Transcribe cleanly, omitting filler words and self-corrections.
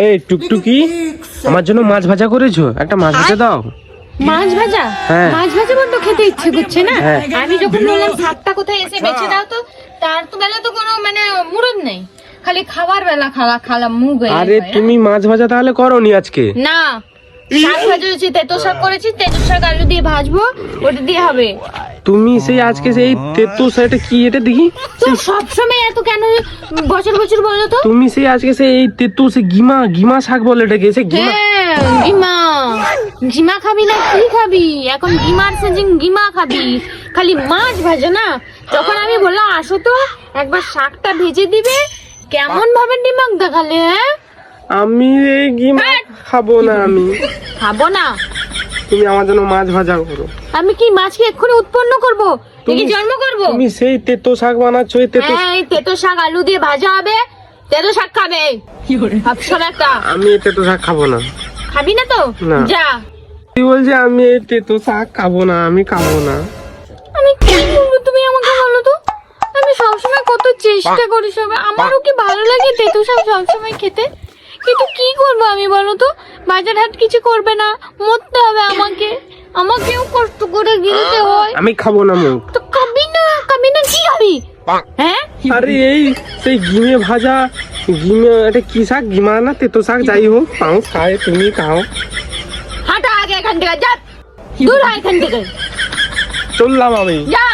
এই টুকটুকি, আমার জন্য মাছ ভাজা করেছো? একটা মাছ ভাজা দাও। মাছ ভাজা? হ্যাঁ। মাছ ভাজা বড্ড খেতে ইচ্ছে করছে না? হ্যাঁ। আমি যখন বললাম শাকটা কোথায় এসে বেঁচে দাও, তো তার তো বেলা তো কোনো মানে মুরদ নেই, খালি খাবার বেলা খালা মুখ হয়ে আরে যায়। তুমি মাছ ভাজা তাহলে করোনি আজকে? না, শাক ভাজা তেতো শাক করেছি, তেতো শাক আলু দিয়ে ভাজবো, ওটা দিয়ে হবে। তুমি সেই আজকে সেই তেতো সেটা কি এটা দেখি? তো সবসময় এত কেন বছর বছর বলো তো? তুমি সেই আজকে সেই এই তেতো সে গিমা শাক বলে এটাকে, সে গিমা। হ্যাঁ, গিমা খাবি না কি খাবি? এখন গিমার সিজন, গিমা খাবি? খালি মাছ ভাজা না? যখন আমি বললাম আসো তো একবার শাকটা ভেজে দিবে, কেমন ভাবে দিমাগ দেখালে? হ্যাঁ, আমি এই গিমা খাবো না, আমি খাবো না। তুমি আমার জন্য মাছ ভাজা করো। আমি কি মাছকে এক্ষুনি উৎপন্ন করব, নাকি জন্ম করব? তুমি সেই তেতো শাক বানাচ্ছো, এই তেতো। হ্যাঁ, এই তেতো শাক আলু দিয়ে ভাজা হবে, তেতো শাক খাবে সব একটা। আমি এই তেতো শাক খাবো না। খাবি না তো? না। যা। তুই বলছে আমি এই তেতো শাক খাবো না, আমি খাবো না। আমি কি করবো, তুমি আমাকে বলো তো? আমি সবসময় কত চেষ্টা করি, সব আমারও কি ভালো লাগে তেতো শাক সবসময় খেতে, কিন্তু কি করবো আমি বলো তো? বাজার হাট কিছু করবে না, মরতে হবে আমাকেও কষ্ট করে গিলতে হয়। আমি খাবো না মুখ। তো খাবি না কি খাবি? হ্যাঁ, আরে এই সেই গিমে ভাজা, গিমে এটা কি শাক, গিমা না তেতো শাক যাই হোক, পাও খায়, তুমি খাও। হাঁটা আগে এখান থেকে, যা দূর হয় এখান থেকে, চললাম আমি। যা।